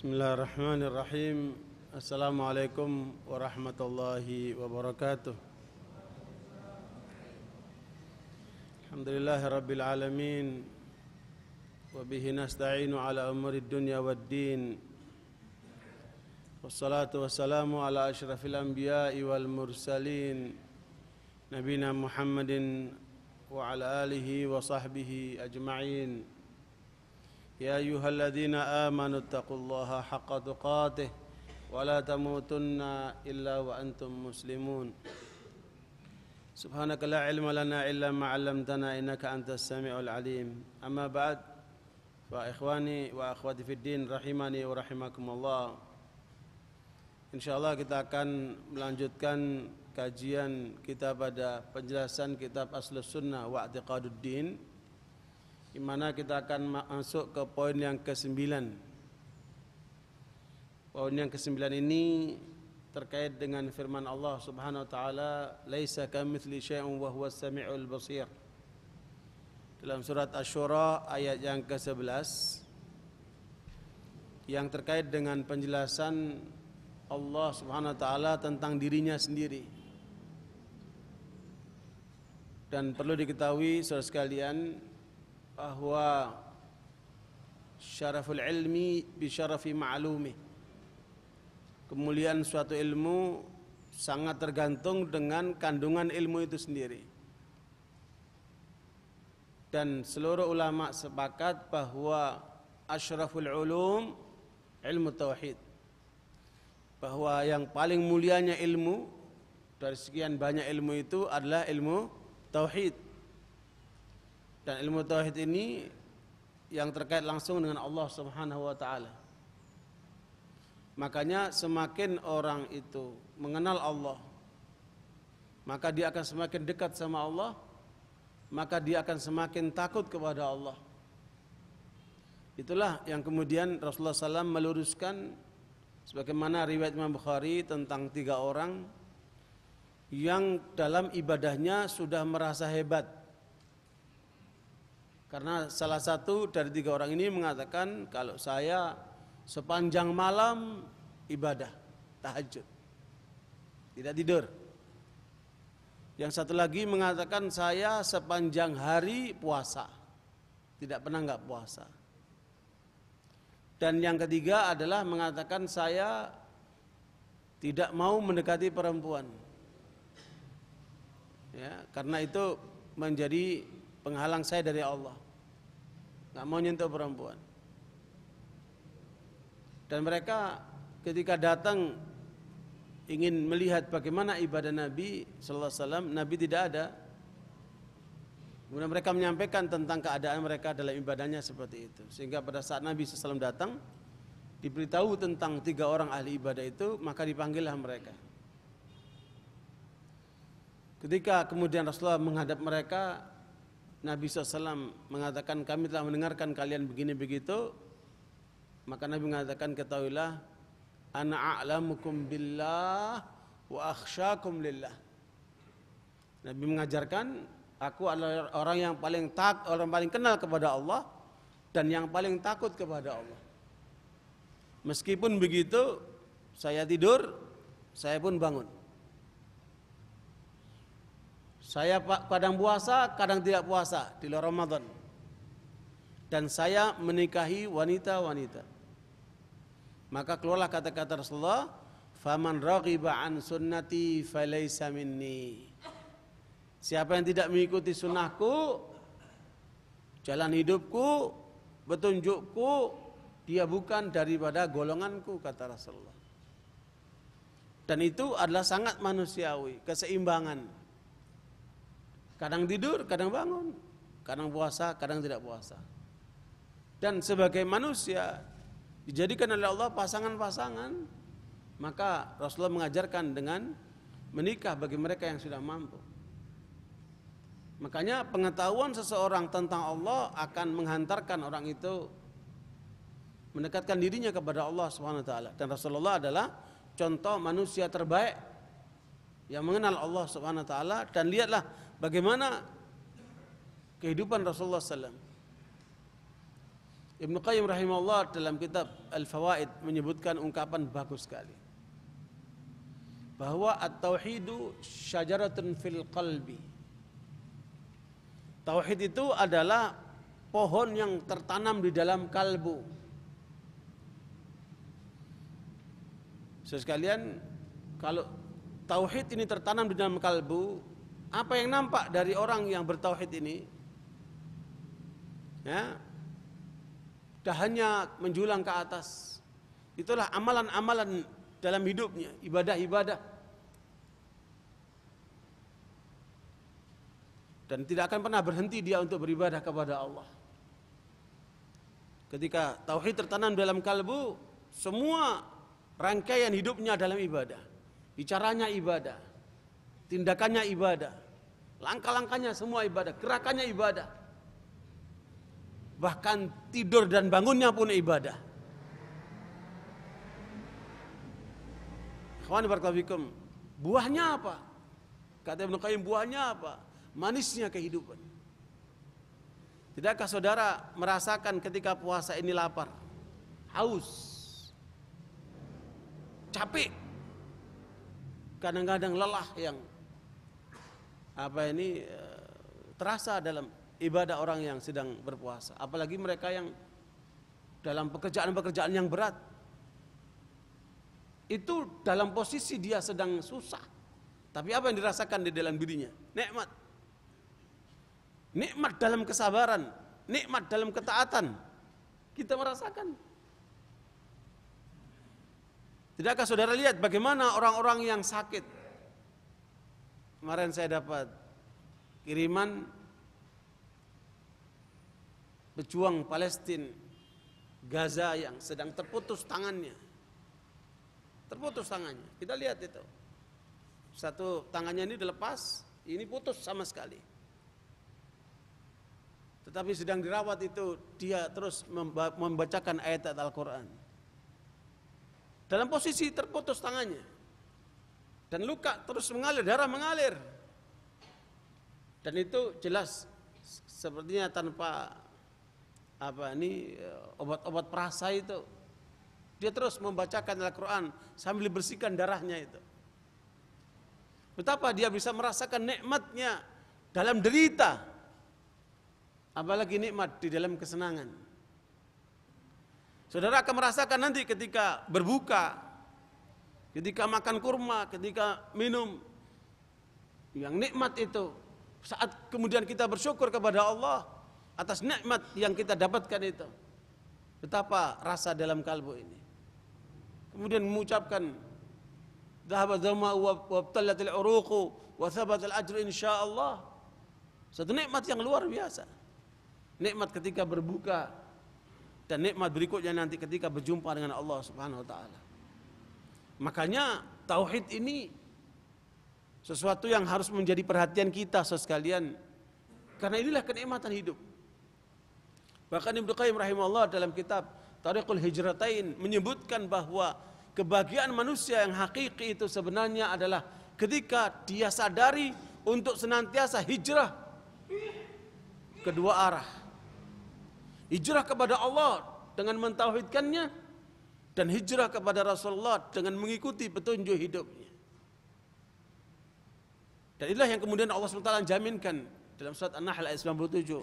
Bismillahirrahmanirrahim. Assalamualaikum warahmatullahi wabarakatuh. Alhamdulillahi rabbil alamin. Wa bihi nasta'inu ala umuri dunya waddin. Wassalatu wassalamu ala asyrafil anbiya'i wal mursalin, nabina Muhammadin wa ala alihi wa sahbihi ajma'in. Ya ayyuhalladzina amanu taqullaha haqqa tuqatih wa la tamutunna illa wa antum muslimun. Subhanaka la ilma lana illa ma 'allamtana innaka antas samiul alim. Amma ba'd, fa ikhwani wa akhwati fid din rahimani wa rahimakumullah. Insyaallah kita akan melanjutkan kajian kita pada penjelasan kitab Aslus Sunnah wa I'tiqaduddin, di mana kita akan masuk ke poin yang ke-9. Poin yang ke-9 ini terkait dengan firman Allah Subhanahu wa taala, "Laisa kamitsli syai'un wa huwas samiul basir." Dalam surat Asy-Syura ayat yang ke-11 yang terkait dengan penjelasan Allah Subhanahu wa taala tentang dirinya sendiri. Dan perlu diketahui saudara sekalian bahwa syaraful ilmi bi syarafi ma'lumi, kemuliaan suatu ilmu sangat tergantung dengan kandungan ilmu itu sendiri. Dan seluruh ulama sepakat bahwa asyraful ulum ilmu tauhid, bahwa yang paling mulianya ilmu dari sekian banyak ilmu itu adalah ilmu tauhid. Dan ilmu tauhid ini yang terkait langsung dengan Allah Subhanahu wa taala. Makanya semakin orang itu mengenal Allah, maka dia akan semakin dekat sama Allah, maka dia akan semakin takut kepada Allah. Itulah yang kemudian Rasulullah SAW meluruskan sebagaimana riwayat Imam Bukhari tentang 3 orang yang dalam ibadahnya sudah merasa hebat. Karena salah satu dari 3 orang ini mengatakan, kalau saya sepanjang malam ibadah, tahajud, tidak tidur. Yang satu lagi mengatakan, saya sepanjang hari puasa, tidak pernah enggak puasa. Dan yang ketiga adalah mengatakan, saya tidak mau mendekati perempuan. Ya, karena itu menjadi penghalang saya dari Allah, nggak mau nyentuh perempuan. Dan mereka ketika datang ingin melihat bagaimana ibadah Nabi Sallallahu Alaihi Wasallam, Nabi tidak ada. Kemudian mereka menyampaikan tentang keadaan mereka dalam ibadahnya seperti itu. Sehingga pada saat Nabi SAW datang, diberitahu tentang 3 orang ahli ibadah itu, maka dipanggillah mereka. Ketika kemudian Rasulullah menghadap mereka, Nabi SAW mengatakan, kami telah mendengarkan kalian begini begitu. Maka Nabi mengatakan, ketahuilah, ana a'lamukum billah wa akhsyakum lillah. Nabi mengajarkan, aku adalah orang yang orang paling kenal kepada Allah dan yang paling takut kepada Allah. Meskipun begitu, saya tidur, saya pun bangun. Saya kadang puasa, kadang tidak puasa di luar Ramadan. Dan saya menikahi wanita-wanita. Maka keluarlah kata-kata Rasulullah, "Faman raghiba an sunnati falaysa minni." Siapa yang tidak mengikuti sunnahku, jalan hidupku, petunjukku, dia bukan daripada golonganku, kata Rasulullah. Dan itu adalah sangat manusiawi, keseimbangan. Kadang tidur, kadang bangun, kadang puasa, kadang tidak puasa. Dan sebagai manusia dijadikan oleh Allah pasangan-pasangan, maka Rasulullah mengajarkan dengan menikah bagi mereka yang sudah mampu. Makanya pengetahuan seseorang tentang Allah akan menghantarkan orang itu mendekatkan dirinya kepada Allah Subhanahu wa taala. Dan Rasulullah adalah contoh manusia terbaik yang mengenal Allah Subhanahu wa taala. Dan lihatlah bagaimana kehidupan Rasulullah SAW. Ibnu Qayyim rahimahullah dalam kitab Al-Fawaid menyebutkan ungkapan bagus sekali, bahwa at-tauhidu syajaratun fil qalbi. Tauhid itu adalah pohon yang tertanam di dalam kalbu. Sekalian, kalau tauhid ini tertanam di dalam kalbu, apa yang nampak dari orang yang bertauhid ini? Ya, dah hanya menjulang ke atas. Itulah amalan-amalan dalam hidupnya, ibadah-ibadah. Dan tidak akan pernah berhenti dia untuk beribadah kepada Allah. Ketika tauhid tertanam dalam kalbu, semua rangkaian hidupnya dalam ibadah. Bicaranya ibadah, tindakannya ibadah, langkah-langkahnya semua ibadah, gerakannya ibadah. Bahkan tidur dan bangunnya pun ibadah. Ikhwan barakallahu fikum. Buahnya apa? Kata Ibnu Qayyim, buahnya apa? Manisnya kehidupan. Tidakkah saudara merasakan ketika puasa ini lapar, haus, capek, kadang-kadang lelah yang terasa dalam ibadah orang yang sedang berpuasa. Apalagi mereka yang dalam pekerjaan-pekerjaan yang berat, itu dalam posisi dia sedang susah, tapi apa yang dirasakan di dalam dirinya? Nikmat. Nikmat dalam kesabaran, nikmat dalam ketaatan, kita merasakan. Tidakkah saudara lihat bagaimana orang-orang yang sakit? Kemarin saya dapat kiriman pejuang Palestina Gaza yang sedang terputus tangannya. Terputus tangannya. Kita lihat itu. Satu tangannya ini dilepas, ini putus sama sekali. Tetapi sedang dirawat itu, dia terus membacakan ayat Al-Quran. Dalam posisi terputus tangannya. Dan luka terus mengalir, darah mengalir. Dan itu jelas sepertinya tanpa obat-obat perasa itu. Dia terus membacakan Al-Quran sambil bersihkan darahnya itu. Betapa dia bisa merasakan nikmatnya dalam derita, apalagi nikmat di dalam kesenangan. Saudara akan merasakan nanti ketika berbuka, ketika makan kurma, ketika minum yang nikmat itu, saat kemudian kita bersyukur kepada Allah atas nikmat yang kita dapatkan itu, betapa rasa dalam kalbu ini. Kemudian mengucapkan dhahaba dhama'u wabtallatil uruqu wa thabatal ajru insyaallah. Satu nikmat yang luar biasa. Nikmat ketika berbuka dan nikmat berikutnya nanti ketika berjumpa dengan Allah Subhanahu wa taala. Makanya tauhid ini sesuatu yang harus menjadi perhatian kita sekalian, karena inilah kenikmatan hidup. Bahkan Ibnu Qayyim rahimahullah dalam kitab Thariqul Hijratain menyebutkan bahwa kebahagiaan manusia yang hakiki itu sebenarnya adalah ketika dia sadari untuk senantiasa hijrah kedua arah. Hijrah kepada Allah dengan mentauhidkannya, dan hijrah kepada Rasulullah dengan mengikuti petunjuk hidupnya. Dan inilah yang kemudian Allah SWT jaminkan dalam surat An-Nahl ayat 97.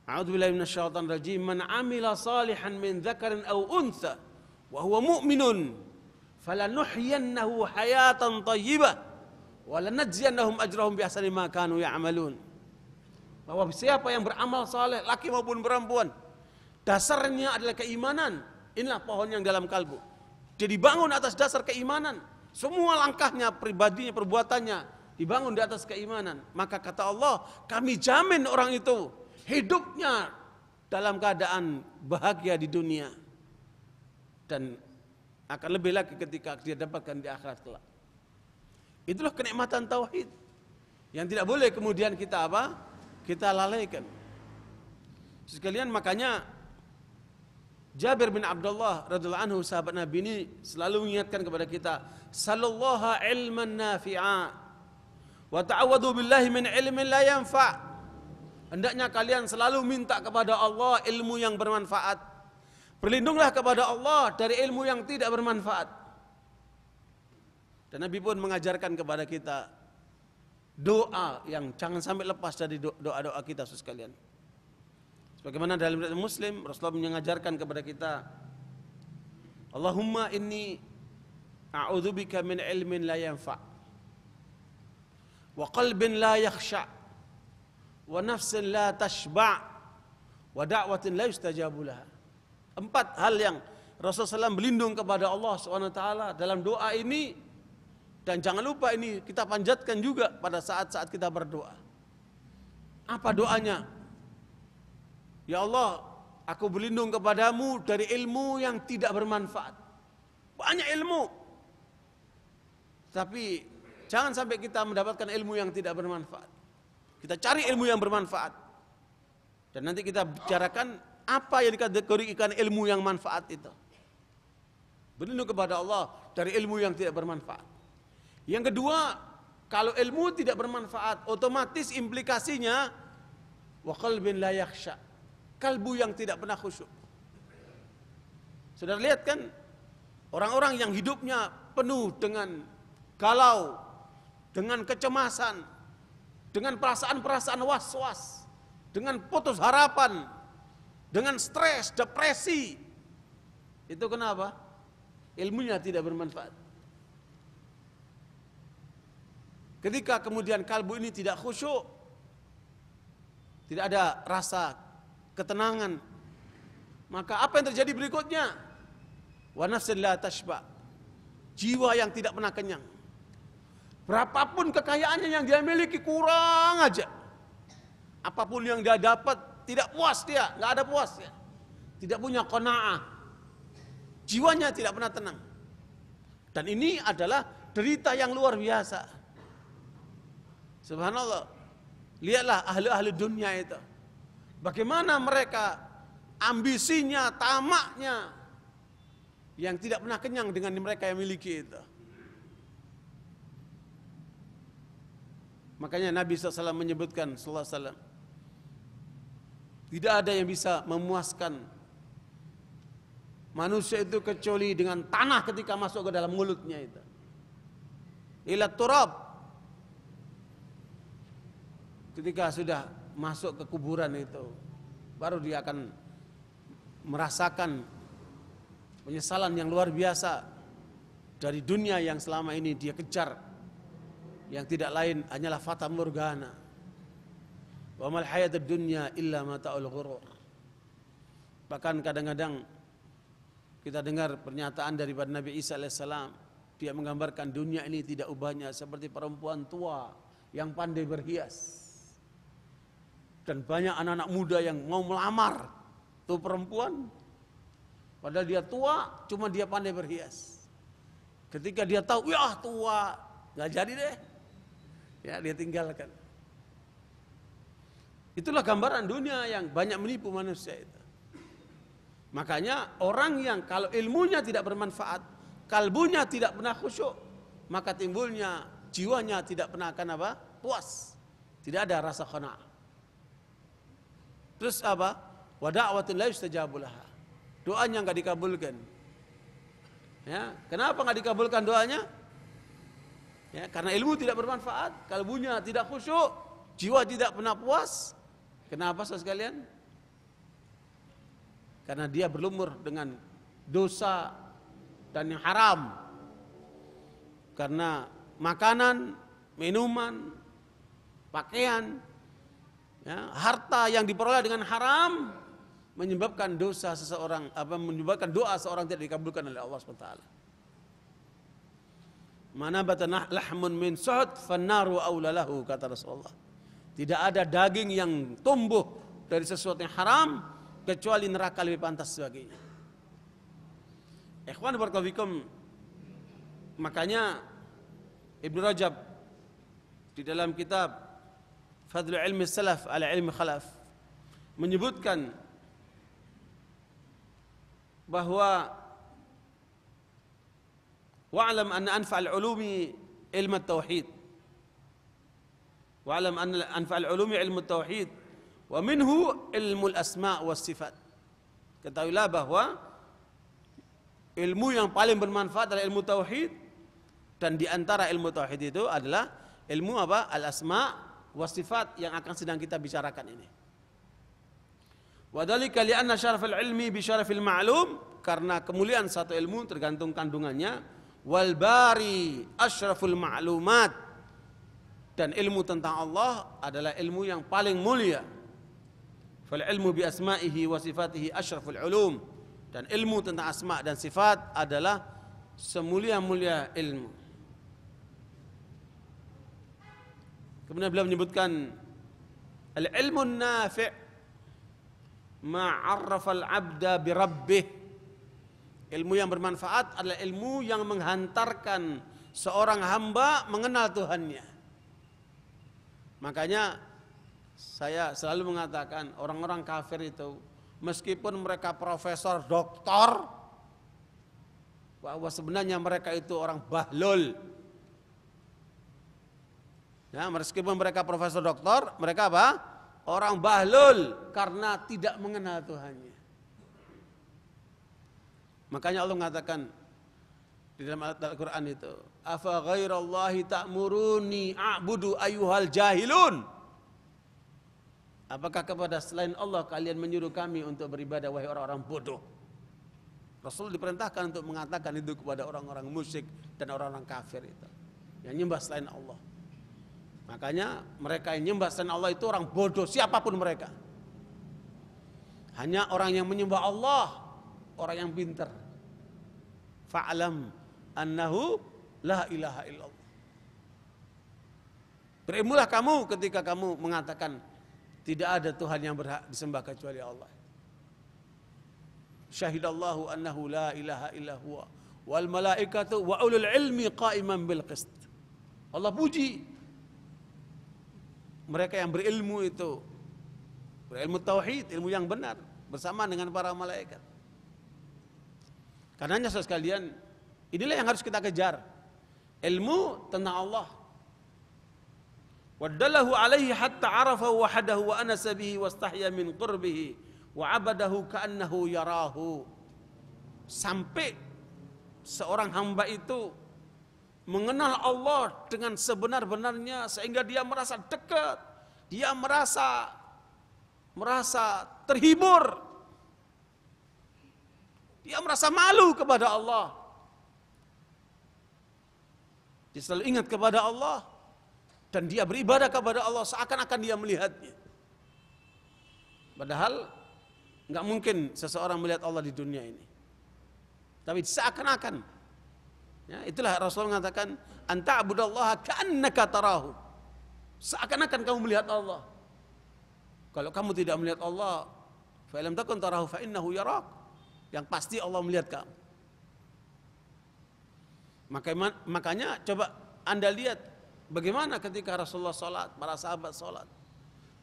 A'udzubillahi minasyaitonir rajim. Man 'amila salihan min dzakarin aw untha wa huwa mu'minun falanuhyiyannahu hayatan thayyibah wa lanajziyannahum ajrahum bi ahsani ma kanu ya'malun. Bahwa siapa yang beramal saleh, laki maupun perempuan, dasarnya adalah keimanan. Inilah pohon yang dalam kalbu. Dia dibangun atas dasar keimanan. Semua langkahnya, pribadinya, perbuatannya dibangun di atas keimanan. Maka kata Allah, kami jamin orang itu hidupnya dalam keadaan bahagia di dunia, dan akan lebih lagi ketika dia dapatkan di akhirat kelak. Itulah kenikmatan tauhid yang tidak boleh kemudian kita kita lalaikan. Sekalian, makanya Jabir bin Abdullah radhiyallahu anhu, sahabat Nabi ini selalu mengingatkan kepada kita, sallallahu ilman nafi'a wa ta'awwadu billahi min ilmin la yanfa'. Hendaknya kalian selalu minta kepada Allah ilmu yang bermanfaat. Berlindunglah kepada Allah dari ilmu yang tidak bermanfaat. Dan Nabi pun mengajarkan kepada kita doa yang jangan sampai lepas dari doa-doa kita sekalian. Sebagaimana dalam riwayat Muslim, Rasulullah mengajarkan kepada kita, Allahumma inni a'udzubika min ilmin la yanfa' wa qalbin la yakhsha' wa nafsin la tashba' wa da'watin la yustajabu laha. 4 hal yang Rasulullah SAW berlindung kepada Allah SWT dalam doa ini, dan jangan lupa ini kita panjatkan juga pada saat-saat kita berdoa. Apa doanya? Ya Allah, aku berlindung kepadamu dari ilmu yang tidak bermanfaat. Banyak ilmu, tapi jangan sampai kita mendapatkan ilmu yang tidak bermanfaat. Kita cari ilmu yang bermanfaat. Dan nanti kita bicarakan apa yang dikategorikan ilmu yang manfaat itu. Berlindung kepada Allah dari ilmu yang tidak bermanfaat. Yang kedua, kalau ilmu tidak bermanfaat, otomatis implikasinya wa qalbin la yakhsha, kalbu yang tidak pernah khusyuk. Sudah lihat kan orang-orang yang hidupnya penuh dengan galau, dengan kecemasan, dengan perasaan-perasaan was-was, dengan putus harapan, dengan stres, depresi. Itu kenapa? Ilmunya tidak bermanfaat. Ketika kemudian kalbu ini tidak khusyuk, tidak ada rasa ketenangan, maka apa yang terjadi berikutnya? Wa nafsin la tashba, jiwa yang tidak pernah kenyang. Berapapun kekayaannya yang dia miliki kurang aja. Apapun yang dia dapat tidak puas dia, nggak ada puasnya. Tidak punya qanaah. Jiwanya tidak pernah tenang. Dan ini adalah derita yang luar biasa. Subhanallah. Lihatlah ahli-ahli dunia itu. Bagaimana mereka ambisinya, tamaknya yang tidak pernah kenyang dengan mereka yang miliki itu. Makanya Nabi SAW menyebutkan SAW, tidak ada yang bisa memuaskan manusia itu kecuali dengan tanah ketika masuk ke dalam mulutnya itu. Ila turab, ketika sudah masuk ke kuburan itu, baru dia akan merasakan penyesalan yang luar biasa dari dunia yang selama ini dia kejar, yang tidak lain hanyalah fata morgana. Wa mal hayatud dunya illa mata'ul ghurur. Bahkan kadang-kadang kita dengar pernyataan daripada Nabi Isa alaihissalam, dia menggambarkan dunia ini tidak ubahnya seperti perempuan tua yang pandai berhias. Dan banyak anak-anak muda yang mau melamar tuh perempuan, padahal dia tua, cuma dia pandai berhias. Ketika dia tahu, ya tua, nggak jadi deh, ya dia tinggalkan. Itulah gambaran dunia yang banyak menipu manusia itu. Makanya orang yang kalau ilmunya tidak bermanfaat, kalbunya tidak pernah khusyuk, maka timbulnya jiwanya tidak pernah akan apa? Puas. Tidak ada rasa qanaah. Terus apa? Wa da'watin la yustajabu laha. Doanya enggak dikabulkan. Ya, kenapa enggak dikabulkan doanya? Ya, karena ilmu tidak bermanfaat, kalbunya tidak khusyuk, jiwa tidak pernah puas. Kenapa saudara sekalian? Karena dia berlumur dengan dosa dan yang haram. Karena makanan, minuman, pakaian, ya, harta yang diperoleh dengan haram menyebabkan dosa seseorang, menyebabkan doa seorang tidak dikabulkan oleh Allah SWT. Mana batanah lahmun min suhud fannaru aulalahu, kata Rasulullah. Tidak ada daging yang tumbuh dari sesuatu yang haram kecuali neraka lebih pantas sebagainya. Ikhwan barakallahu fikum, makanya Ibnu Rajab di dalam kitab Fadlul Ilmi Salaf ala Ilmi Khalaf menyebutkan bahwa wa'lam anna anfa'al ulumi ilmu tauhid, wa'lam anna anfa'al ulumi ilmu tauhid Wa minhu ilmul asma' was sifat. Ketahuilah bahwa ilmu yang paling bermanfaat adalah ilmu tauhid, dan di antara ilmu tauhid itu adalah ilmu apa? Al asma' was sifat yang akan sedang kita bicarakan ini. Wa dzalika li'anna syarafal ilmi bi syarafil ma'lum, karena kemuliaan satu ilmu tergantung kandungannya. Wal bari asyraful ma'lumat, dan ilmu tentang Allah adalah ilmu yang paling mulia. Fal ilmu bi asma'ihi wa sifatihi asyraful ulum, dan ilmu tentang asma dan sifat adalah semulia-mulia ilmu. Kemudian beliau menyebutkan al-ilmu nafi' ma'arrafa al-'abda bi rabbih. Ilmu yang bermanfaat adalah ilmu yang menghantarkan seorang hamba mengenal Tuhannya. Makanya saya selalu mengatakan orang-orang kafir itu, meskipun mereka profesor, doktor, bahwa sebenarnya mereka itu orang bahlul. Ya, meskipun mereka profesor, doktor, mereka apa? Orang bahlul karena tidak mengenal Tuhannya. Makanya Allah mengatakan di dalam Al-Quran itu, afa ghairallahi ta'muruni a'budu ayyuhal jahilun. Apakah kepada selain Allah kalian menyuruh kami untuk beribadah, wahai orang-orang bodoh? Rasul diperintahkan untuk mengatakan itu kepada orang-orang musyrik dan orang-orang kafir itu, yang nyembah selain Allah. Makanya mereka yang nyembah selain Allah itu orang bodoh, siapapun mereka. Hanya orang yang menyembah Allah, orang yang pintar. Fa'lam annahu la ilaha illallah. Berilmulah kamu ketika kamu mengatakan tidak ada Tuhan yang berhak disembah kecuali Allah. Syahidallahu annahu la ilaha illa huwa wal malaikatu wa ulul ilmi qa'iman bil qist. Allah puji mereka yang berilmu itu, berilmu tauhid, ilmu yang benar, bersama dengan para malaikat. Karenanya saudara sekalian, inilah yang harus kita kejar, ilmu tentang Allah. Wadallahu alaihi hatta arafa wahdahu wa anasa bihi wastahya min qurbihi wa abadahu ka'annahu yarahu. Sampai seorang hamba itu mengenal Allah dengan sebenar-benarnya sehingga dia merasa dekat, dia merasa terhibur, dia merasa malu kepada Allah. Dia selalu ingat kepada Allah, dan dia beribadah kepada Allah seakan-akan dia melihatnya. Padahal nggak mungkin seseorang melihat Allah di dunia ini, tapi seakan-akan. Ya, itulah Rasul mengatakan, anta abudallaha ka'annaka tarahu. Seakan-akan kamu melihat Allah. Kalau kamu tidak melihat Allah, fa lam takun tarahu fa innahu yarak. Yang pasti Allah melihat kamu. Makanya coba Anda lihat bagaimana ketika Rasulullah sholat, para sahabat sholat.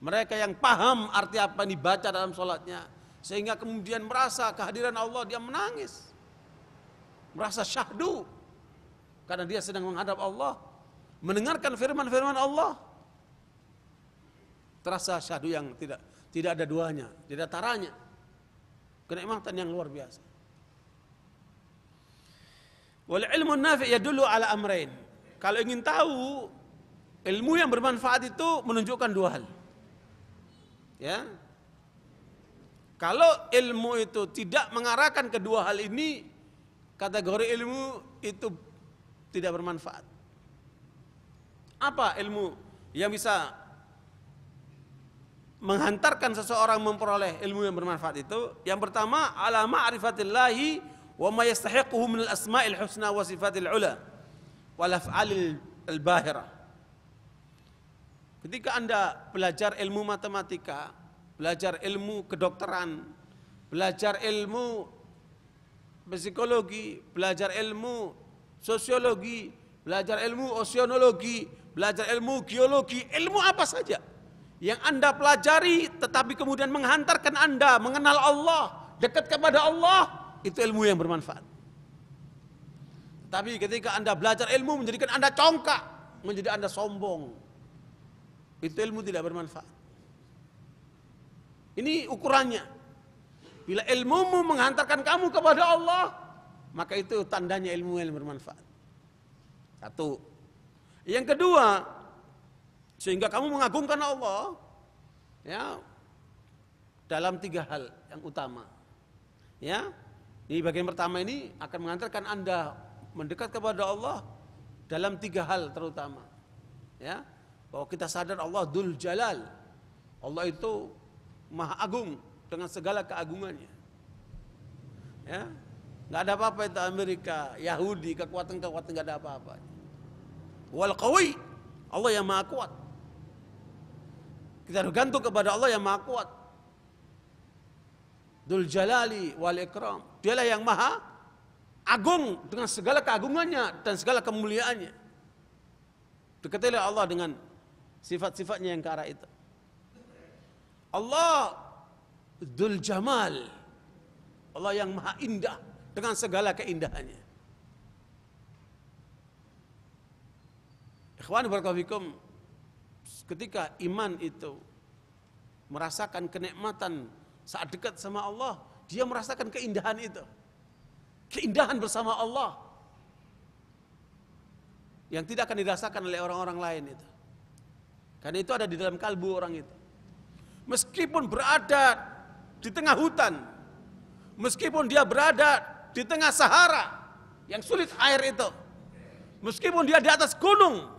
Mereka yang paham arti apa yang dibaca dalam sholatnya, sehingga kemudian merasa kehadiran Allah, dia menangis, merasa syahdu, karena dia sedang menghadap Allah, mendengarkan firman-firman Allah. Terasa syahdu yang tidak ada duanya, tidak ada taranya. Kenikmatan yang luar biasa. Wal ilmu nafi' yadullu ala amrain. Kalau ingin tahu ilmu yang bermanfaat itu menunjukkan dua hal. Ya. Kalau ilmu itu tidak mengarahkan kedua hal ini, kategori ilmu itu tidak bermanfaat. Apa ilmu yang bisa menghantarkan seseorang memperoleh ilmu yang bermanfaat itu? Yang pertama, ala ma'rifatillahi wa ma yastahiquhu min al-asma'il husna wa sifatil ula wal af'alil al-bahira. Ketika Anda belajar ilmu matematika, belajar ilmu kedokteran, belajar ilmu psikologi, belajar ilmu sosiologi, belajar ilmu oceanologi, belajar ilmu geologi, ilmu apa saja yang Anda pelajari tetapi kemudian menghantarkan Anda mengenal Allah, dekat kepada Allah, itu ilmu yang bermanfaat. Tapi ketika Anda belajar ilmu menjadikan Anda congkak, menjadi Anda sombong, itu ilmu tidak bermanfaat. Ini ukurannya. Bila ilmumu menghantarkan kamu kepada Allah, maka itu tandanya ilmu yang bermanfaat. Satu. Yang kedua, sehingga kamu mengagungkan Allah, ya, dalam 3 hal yang utama. Ya, ini bagian pertama ini akan mengantarkan Anda mendekat kepada Allah dalam 3 hal terutama. Ya, bahwa kita sadar Allah Dzul Jalal. Allah itu Maha Agung dengan segala keagungannya. Ya, nggak ada apa-apa itu Amerika, Yahudi, kekuatan-kekuatan nggak ada apa-apa. Wal Qawi, Allah yang Maha Kuat. Kita bergantung kepada Allah yang Maha Kuat. Dzul Jalali wal Ikram. Dialah yang Maha Agung dengan segala keagungannya dan segala kemuliaannya. Dekatilah Allah dengan sifat-sifatnya yang ke arah itu. Allah Dzul Jamal. Allah yang Maha Indah dengan segala keindahannya. Ikhwan barakallahu fikum, ketika iman itu merasakan kenikmatan saat dekat sama Allah, dia merasakan keindahan itu. Keindahan bersama Allah yang tidak akan dirasakan oleh orang-orang lain itu. Karena itu ada di dalam kalbu orang itu. Meskipun berada di tengah hutan, meskipun dia berada di tengah Sahara yang sulit air itu, meskipun dia di atas gunung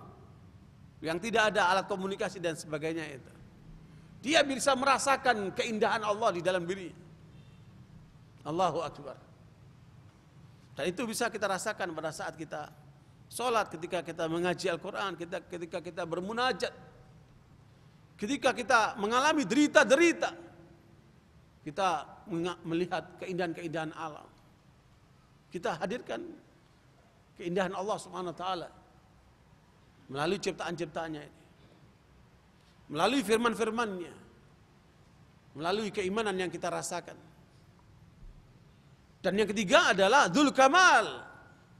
yang tidak ada alat komunikasi dan sebagainya itu, dia bisa merasakan keindahan Allah di dalam diri. Allahu Akbar. Dan itu bisa kita rasakan pada saat kita sholat, ketika kita mengaji Al-Quran, ketika kita bermunajat, ketika kita mengalami derita-derita, kita melihat keindahan-keindahan alam. Kita hadirkan keindahan Allah Subhanahu wa taala melalui ciptaan-ciptaannya ini, melalui firman-firmannya, melalui keimanan yang kita rasakan. Dan yang ketiga adalah Dzul Kamal,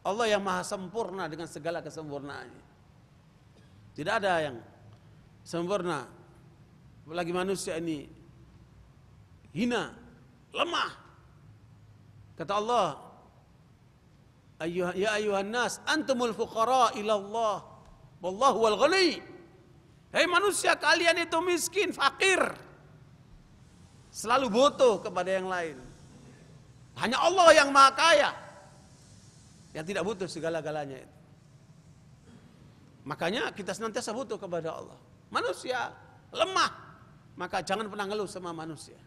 Allah yang maha sempurna dengan segala kesempurnaannya. Tidak ada yang sempurna, apalagi manusia ini hina, lemah. Kata Allah, ya ayuhan nas antumul fuqara ila Allah wallahu wal ghani. Hei manusia, kalian itu miskin, fakir, selalu butuh kepada yang lain. Hanya Allah yang maha kaya, yang tidak butuh segala-galanya itu. Makanya kita senantiasa butuh kepada Allah. Manusia lemah, maka jangan pernah ngeluh sama manusia.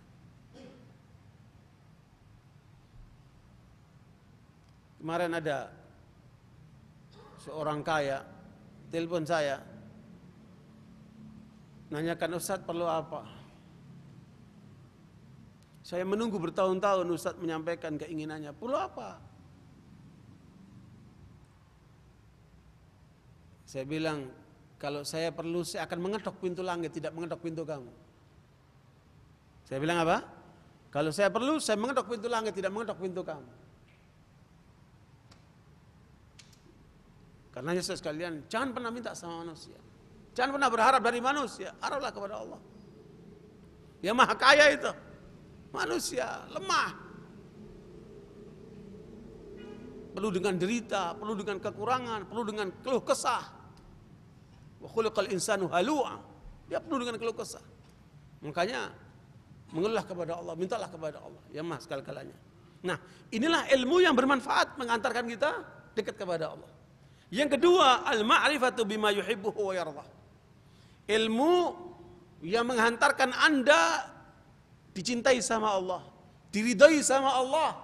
Kemarin ada seorang kaya telepon saya, nanyakan, Ustadz perlu apa? Saya menunggu bertahun-tahun Ustadz menyampaikan keinginannya. Perlu apa? Saya bilang, kalau saya perlu saya akan mengetok pintu langit, tidak mengetok pintu kamu. Saya bilang apa? Kalau saya perlu saya mengetok pintu langit, tidak mengetok pintu kamu. Karenanya sekalian, jangan pernah minta sama manusia. Jangan pernah berharap dari manusia, haraplah kepada Allah. Yang maha kaya itu. Manusia lemah, perlu dengan derita, perlu dengan kekurangan, perlu dengan keluh kesah. Wa khuliqal insanu halu'a, dia perlu dengan keluh kesah. Makanya mengeluhlah kepada Allah, mintalah kepada Allah yang maha segala-galanya. Nah, inilah ilmu yang bermanfaat mengantarkan kita dekat kepada Allah. Yang kedua, al-ma'rifatu bima yuhibbuhu wa yardah. Ilmu yang menghantarkan Anda dicintai sama Allah, diridhai sama Allah.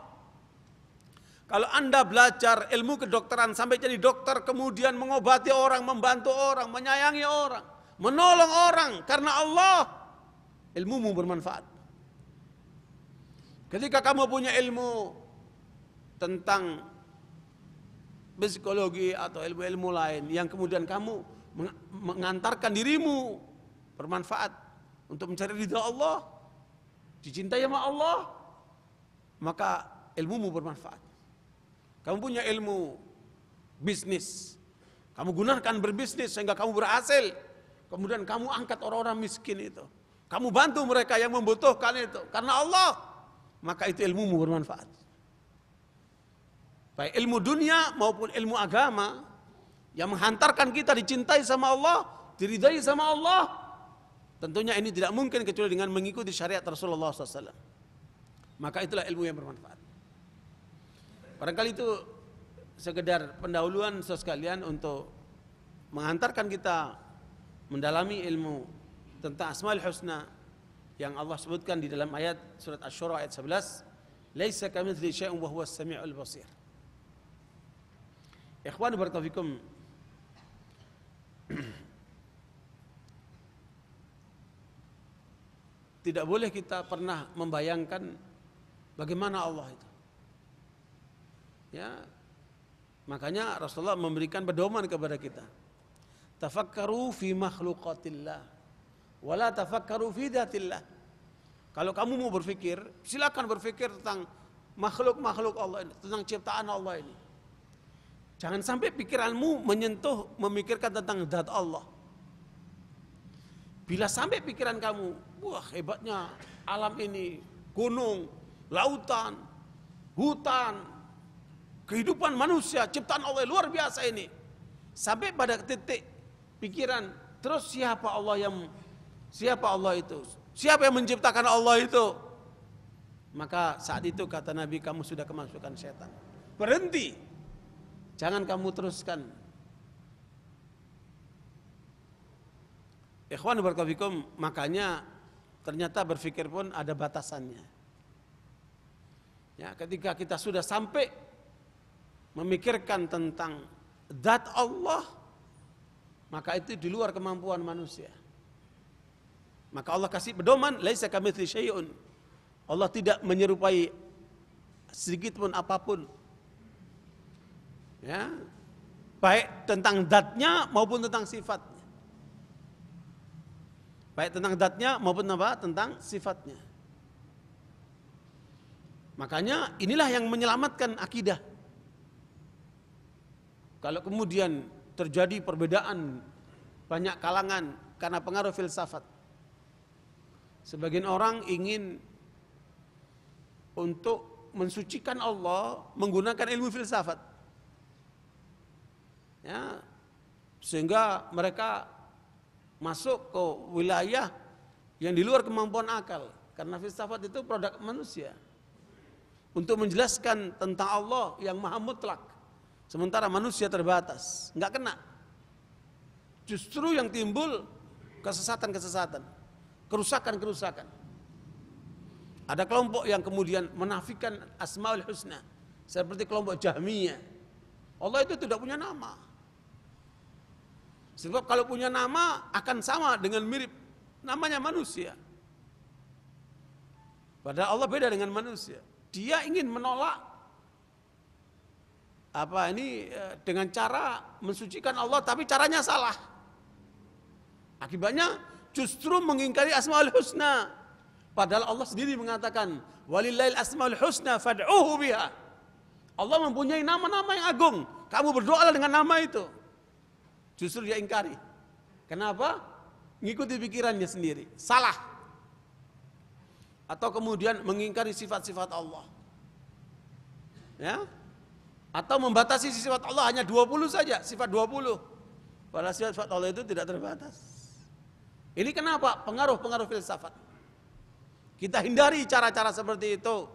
Kalau Anda belajar ilmu kedokteran sampai jadi dokter, kemudian mengobati orang, membantu orang, menyayangi orang, menolong orang karena Allah, ilmumu bermanfaat. Ketika kamu punya ilmu tentang psikologi atau ilmu-ilmu lain yang kemudian kamu mengantarkan dirimu bermanfaat untuk mencari ridha Allah, dicintai sama Allah, maka ilmumu bermanfaat. Kamu punya ilmu bisnis, kamu gunakan berbisnis sehingga kamu berhasil, kemudian kamu angkat orang-orang miskin itu, kamu bantu mereka yang membutuhkan itu karena Allah, maka itu ilmumu bermanfaat. Baik ilmu dunia maupun ilmu agama yang menghantarkan kita dicintai sama Allah, diridai sama Allah. Tentunya ini tidak mungkin kecuali dengan mengikuti syariat Rasulullah SAW. Maka itulah ilmu yang bermanfaat. Barangkali itu sekedar pendahuluan sekalian untuk menghantarkan kita mendalami ilmu tentang Asmaul Husna yang Allah sebutkan di dalam ayat surat Asy-Syura ayat 11, "Laisa kamitslihi syai'un wa huwas samiul basir." Ikhwan barakallahu fikum. Tidak boleh kita pernah membayangkan bagaimana Allah itu. Ya. Makanya Rasulullah memberikan pedoman kepada kita. Tafakkaru fi makhluqatillah wa la tafakkaru fi dzatillah. Kalau kamu mau berpikir, silakan berpikir tentang makhluk-makhluk Allah ini, tentang ciptaan Allah ini. Jangan sampai pikiranmu menyentuh memikirkan tentang zat Allah. Bila sampai pikiran kamu, wah hebatnya alam ini, gunung, lautan, hutan, kehidupan manusia, ciptaan Allah luar biasa ini. Sampai pada titik pikiran, terus siapa Allah itu? Siapa yang menciptakan Allah itu? Maka saat itu kata Nabi, kamu sudah kemasukan setan. Berhenti. Jangan kamu teruskan. Ikhwan barakallahu fikum, makanya ternyata berpikir pun ada batasannya. Ya, ketika kita sudah sampai memikirkan tentang zat Allah, maka itu di luar kemampuan manusia. Maka Allah kasih pedoman, laisa kamitslihi syai'un. Allah tidak menyerupai sedikit pun apapun. Ya, baik tentang zatnya maupun tentang sifatnya. Baik tentang zatnya maupun tentang sifatnya. Makanya inilah yang menyelamatkan akidah. Kalau kemudian terjadi perbedaan banyak kalangan karena pengaruh filsafat. Sebagian orang ingin untuk mensucikan Allah menggunakan ilmu filsafat. Ya, sehingga mereka masuk ke wilayah yang di luar kemampuan akal, karena filsafat itu produk manusia untuk menjelaskan tentang Allah yang maha mutlak, sementara manusia terbatas, nggak kena. Justru yang timbul kesesatan-kesesatan, kerusakan-kerusakan. Ada kelompok yang kemudian menafikan Asmaul Husna, seperti kelompok Jahmiyah. Allah itu tidak punya nama. Sebab kalau punya nama akan sama dengan mirip namanya manusia. Padahal Allah beda dengan manusia. Dia ingin menolak dengan cara mensucikan Allah, tapi caranya salah. Akibatnya justru mengingkari Asmaul Husna. Padahal Allah sendiri mengatakan, walillahil asmaul husna fad'uhu biha. Allah mempunyai nama-nama yang agung. Kamu berdoalah dengan nama itu. Justru dia ingkari. Kenapa? Ngikuti pikirannya sendiri. Salah. Atau kemudian mengingkari sifat-sifat Allah. Ya? Atau membatasi sifat Allah hanya 20 saja, sifat 20. Padahal sifat Allah itu tidak terbatas. Ini kenapa? Pengaruh-pengaruh filsafat. Kita hindari cara-cara seperti itu.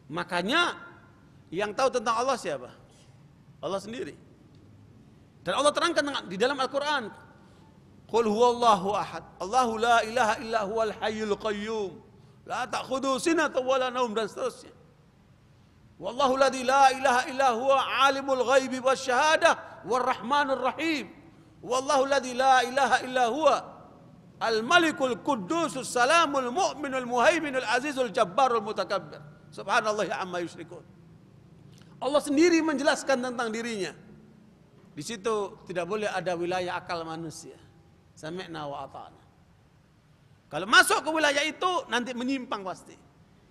Makanya yang tahu tentang Allah siapa? Allah sendiri. Dan Allah terangkan di dalam Al-Quran, Qul huwallahu ahad, Allahu la ilaha illa huwal hayyul qayyum, la ta'khudhuhu sinatun wa la naum, dan seterusnya. Wallahu ladzi la ilaha illa huwa alimul ghaibi wasyahadah warrahmanur rahim. Wallahu ladzi la ilaha illa huwa al-malikul quddusus salamul mu'minul muhaiminul azizul jabbarul mutakabbir. Subhanallah amma yusyrikun. Allah sendiri menjelaskan tentang dirinya. Di situ tidak boleh ada wilayah akal manusia. Sami'na wa ata'na. Kalau masuk ke wilayah itu nanti menyimpang pasti.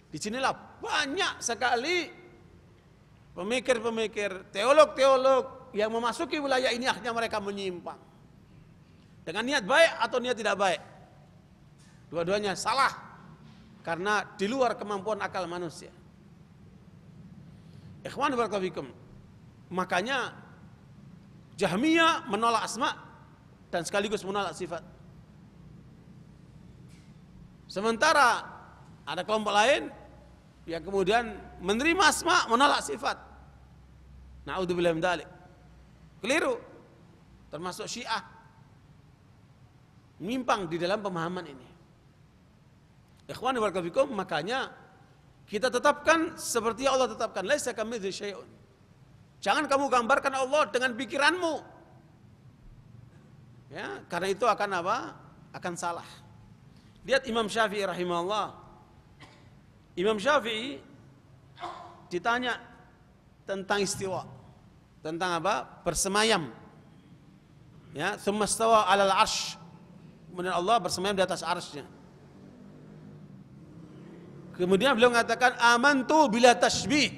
Di sinilah banyak sekali pemikir-pemikir, teolog-teolog yang memasuki wilayah ini, akhirnya mereka menyimpang. Dengan niat baik atau niat tidak baik. Dua-duanya salah karena di luar kemampuan akal manusia. Ikhwan barakallahu fikum. Makanya Jahmiyah menolak asma dan sekaligus menolak sifat. Sementara ada kelompok lain yang kemudian menerima asma, menolak sifat. Na'udzubillah min dzalik. Keliru. Termasuk Syiah. Menyimpang di dalam pemahaman ini. Ikhwan barakallahu fikum, makanya kita tetapkan seperti Allah tetapkan, laisa kamitslihi syai'un. Jangan kamu gambarkan Allah dengan pikiranmu. Ya, karena itu akan apa? Akan salah. Lihat Imam Syafi'i rahimahullah. Imam Syafi'i ditanya tentang istiwa. Tentang apa? Bersemayam. Ya, tsumma istawa 'alal 'arsy. Kemudian Allah bersemayam di atas arsy-Nya. Kemudian beliau mengatakan amantu bila tasbih.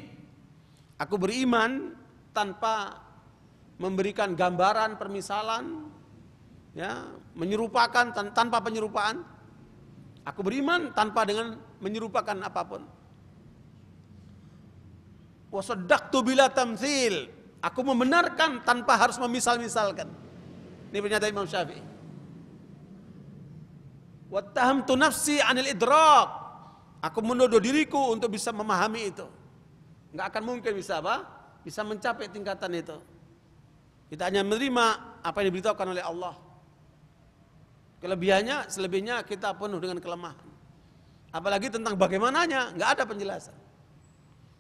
Aku beriman tanpa memberikan gambaran, permisalan, ya, menyerupakan tanpa penyerupaan. Aku beriman tanpa dengan menyerupakan apapun. Wa saddaqtu bila tamtsil. Aku membenarkan tanpa harus memisal-misalkan. Ini pernyataan Imam Syafi'i. Wa tahamtu nafsi 'anil idrak. Aku menuduh diriku untuk bisa memahami itu. Enggak akan mungkin bisa apa? Bisa mencapai tingkatan itu. Kita hanya menerima apa yang diberitahukan oleh Allah. Kelebihannya, selebihnya kita penuh dengan kelemahan. Apalagi tentang bagaimananya, enggak ada penjelasan.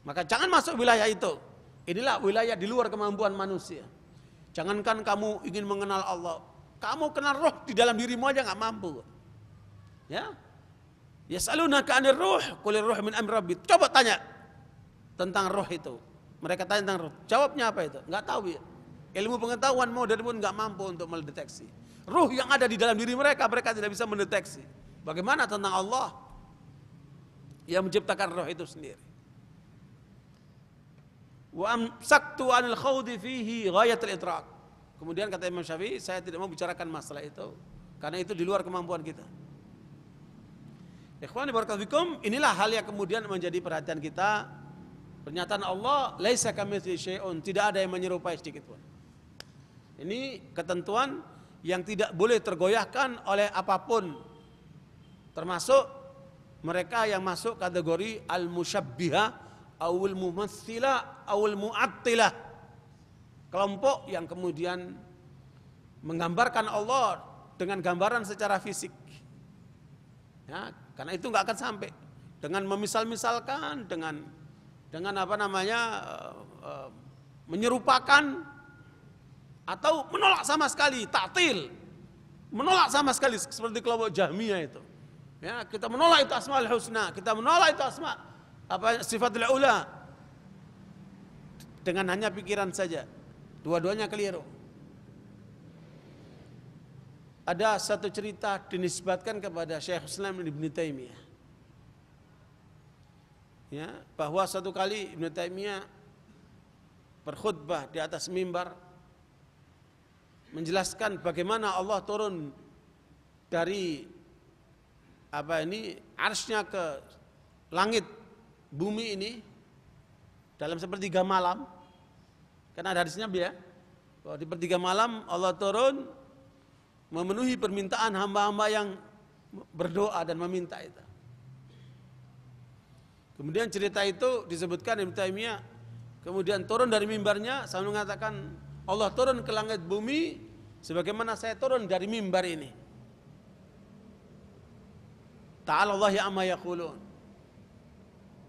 Maka jangan masuk wilayah itu. Inilah wilayah di luar kemampuan manusia. Jangankan kamu ingin mengenal Allah, kamu kenal roh di dalam dirimu aja enggak mampu. Ya? Yas'alunaka 'anir ruh, qulir ruh min amri rabbi. Coba tanya tentang roh itu. Mereka tanya tentang roh. Jawabnya apa itu? Enggak tahu ya. Ilmu pengetahuan modern pun enggak mampu untuk mendeteksi. Ruh yang ada di dalam diri mereka, mereka tidak bisa mendeteksi. Bagaimana tentang Allah yang menciptakan roh itu sendiri? Wa amsaktu 'anil khawdi fihi ghayatul idrak. Kemudian kata Imam Syafi'i, saya tidak mau bicarakan masalah itu karena itu di luar kemampuan kita. Ikhwani barakallahu fikum, inilah hal yang kemudian menjadi perhatian kita. Pernyataan Allah, laisa kamitslihi syai'un, tidak ada yang menyerupai sedikit pun. Ini ketentuan yang tidak boleh tergoyahkan oleh apapun. Termasuk mereka yang masuk kategori al-musyabbihah, awil mumatsilah, awil mu'attilah. Kelompok yang kemudian menggambarkan Allah dengan gambaran secara fisik. Ya, karena itu nggak akan sampai dengan memisal-misalkan, dengan apa namanya menyerupakan atau menolak sama sekali, ta'til, menolak sama sekali seperti kelompok Jahmiyah itu. Ya, kita menolak itu asmaul husna, kita menolak itu sifatul ula dengan hanya pikiran saja. Dua-duanya keliru. Ada satu cerita dinisbatkan kepada Syekh Islam Ibnu Taimiyah. Ya, bahwa satu kali Ibnu Taimiyah berkhutbah di atas mimbar menjelaskan bagaimana Allah turun dari arsy-Nya ke langit bumi ini dalam sepertiga malam. Karena ada hadisnya ya, bahwa di sepertiga malam Allah turun memenuhi permintaan hamba-hamba yang berdoa dan meminta itu. Kemudian cerita itu disebutkan Ibnu Taimiyah kemudian turun dari mimbarnya sambil mengatakan, Allah turun ke langit bumi sebagaimana saya turun dari mimbar ini. Ta'ala Allahi amma yaqulun.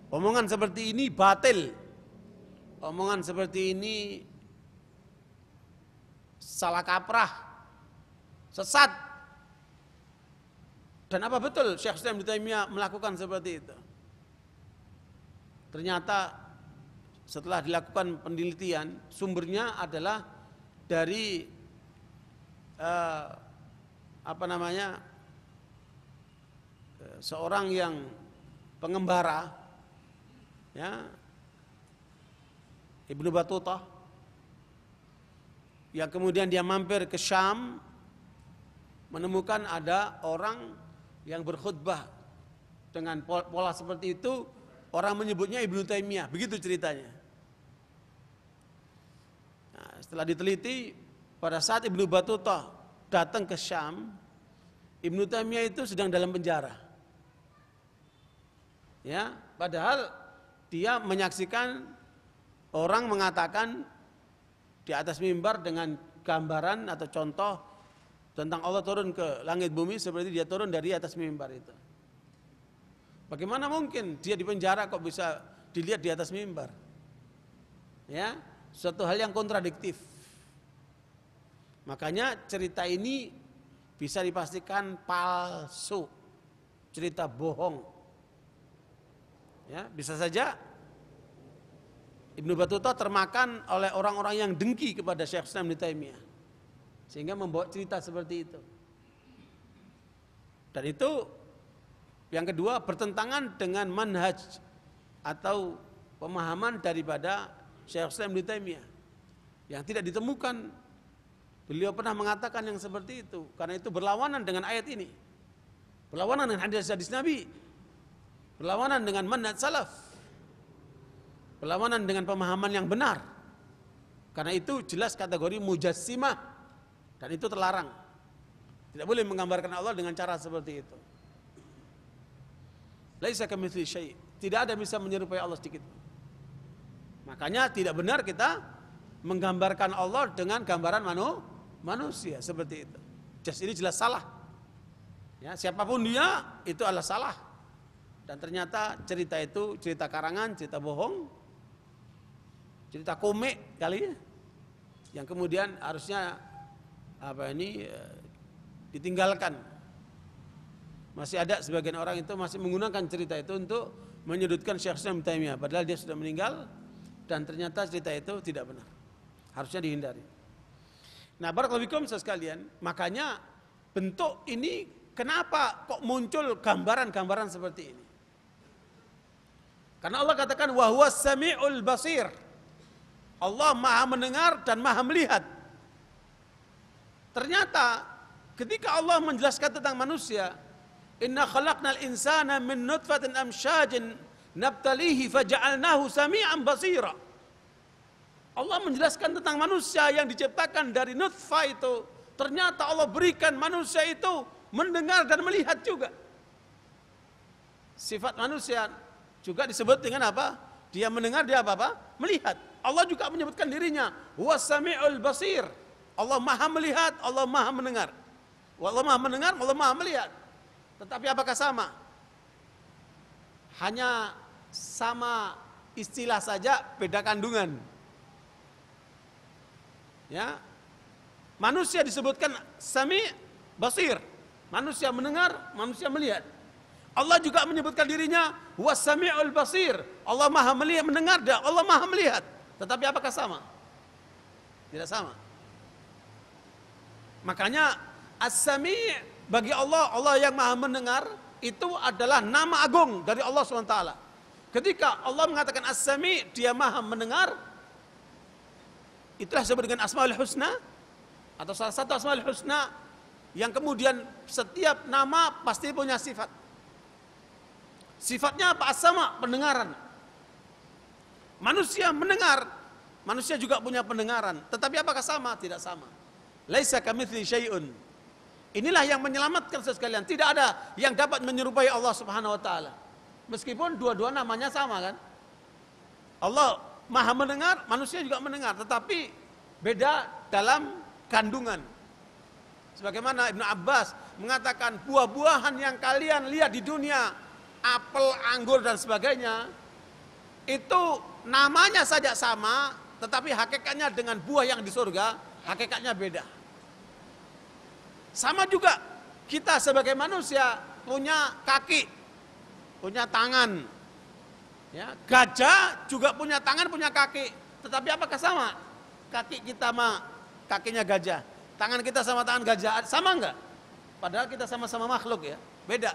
Omongan seperti ini batil. Omongan seperti ini salah kaprah, sesat. Dan apa betul Syekh Islam Ibnu Taimiyah melakukan seperti itu? Ternyata setelah dilakukan penelitian, sumbernya adalah dari seorang yang pengembara, ya, Ibnu Battuta, yang kemudian dia mampir ke Syam, menemukan ada orang yang berkhutbah dengan pola seperti itu, orang menyebutnya Ibnu Taimiyah, begitu ceritanya. Nah, setelah diteliti, pada saat Ibnu Battutah datang ke Syam, Ibnu Taimiyah itu sedang dalam penjara. Ya, padahal dia menyaksikan orang mengatakan di atas mimbar dengan gambaran atau contoh tentang Allah turun ke langit bumi seperti dia turun dari atas mimbar itu. Bagaimana mungkin dia di penjara kok bisa dilihat di atas mimbar? Ya, suatu hal yang kontradiktif. Makanya cerita ini bisa dipastikan palsu, cerita bohong. Ya, bisa saja Ibnu Battutah termakan oleh orang-orang yang dengki kepada Syekh Islam Ibnu Taimiyah, sehingga membawa cerita seperti itu. Dan itu yang kedua bertentangan dengan manhaj atau pemahaman daripada Syekh Islam Ibnu Taimiyah yang tidak ditemukan. Beliau pernah mengatakan yang seperti itu, karena itu berlawanan dengan ayat ini, berlawanan dengan hadis-hadis Nabi, berlawanan dengan manhaj salaf, berlawanan dengan pemahaman yang benar. Karena itu jelas kategori mujassimah, dan itu terlarang. Tidak boleh menggambarkan Allah dengan cara seperti itu. Laisa kamitslihi syai', tidak ada bisa menyerupai Allah sedikit. Makanya tidak benar kita menggambarkan Allah dengan gambaran manusia seperti itu. Ini jelas salah. Ya, siapapun dia itu adalah salah. Dan ternyata cerita itu cerita karangan, cerita bohong, cerita komik kali ya, yang kemudian harusnya ditinggalkan. Masih ada sebagian orang itu masih menggunakan cerita itu untuk menyudutkan Syekh Islam Ibnu Taimiyah, padahal dia sudah meninggal dan ternyata cerita itu tidak benar, harusnya dihindari. Nah, barakallahu fikum sekalian, makanya bentuk ini kenapa kok muncul gambaran-gambaran seperti ini? Karena Allah katakan wa huwas samiul basir. Allah Maha mendengar dan Maha melihat. Ternyata ketika Allah menjelaskan tentang manusia, inna khalaqnal insana min nutfatin amsyajin nabtalihi faja'alnahu sami'an basira. Allah menjelaskan tentang manusia yang diciptakan dari nutfah itu. Ternyata Allah berikan manusia itu mendengar dan melihat juga. Sifat manusia juga disebut dengan apa? Dia mendengar, dia apa? Melihat. Allah juga menyebutkan dirinya was-sami'ul basir. Allah Maha melihat, Allah Maha mendengar. Allah Maha mendengar, Allah Maha melihat. Tetapi apakah sama? Hanya sama istilah saja, beda kandungan. Ya. Manusia disebutkan sami, basir. Manusia mendengar, manusia melihat. Allah juga menyebutkan dirinya was-sami'ul basir. Allah Maha melihat, mendengar, dan Allah Maha melihat. Tetapi apakah sama? Tidak sama. Makanya as-sami' bagi Allah, Allah yang Maha mendengar, itu adalah nama agung dari Allah SWT. Ketika Allah mengatakan as-sami', dia Maha mendengar, itulah disebut dengan Asmaul Husna, atau salah satu Asmaul Husna, yang kemudian setiap nama pasti punya sifat. Sifatnya apa? As-sama', pendengaran. Manusia mendengar, manusia juga punya pendengaran. Tetapi apakah sama? Tidak sama. Laisa kamitslihi syai'un. Inilah yang menyelamatkan sekalian. Tidak ada yang dapat menyerupai Allah Subhanahu wa taala. Meskipun dua-dua namanya sama kan? Allah Maha mendengar, manusia juga mendengar, tetapi beda dalam kandungan. Sebagaimana Ibnu Abbas mengatakan buah-buahan yang kalian lihat di dunia, apel, anggur dan sebagainya, itu namanya saja sama, tetapi hakikatnya dengan buah yang di surga, hakikatnya beda. Sama juga kita sebagai manusia punya kaki, punya tangan. Ya, gajah juga punya tangan, punya kaki. Tetapi apakah sama? Kaki kita sama kakinya gajah, tangan kita sama tangan gajah, sama enggak? Padahal kita sama-sama makhluk ya, beda.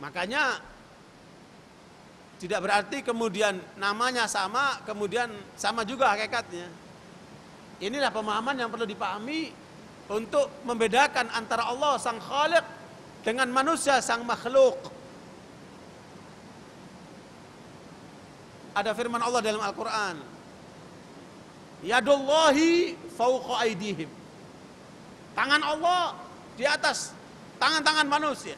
Makanya tidak berarti kemudian namanya sama, kemudian sama juga hakikatnya. Inilah pemahaman yang perlu dipahami untuk membedakan antara Allah sang Khaliq dengan manusia sang makhluk. Ada firman Allah dalam Al-Quran, yadullahi fawqa aydihim. Tangan Allah di atas tangan-tangan manusia.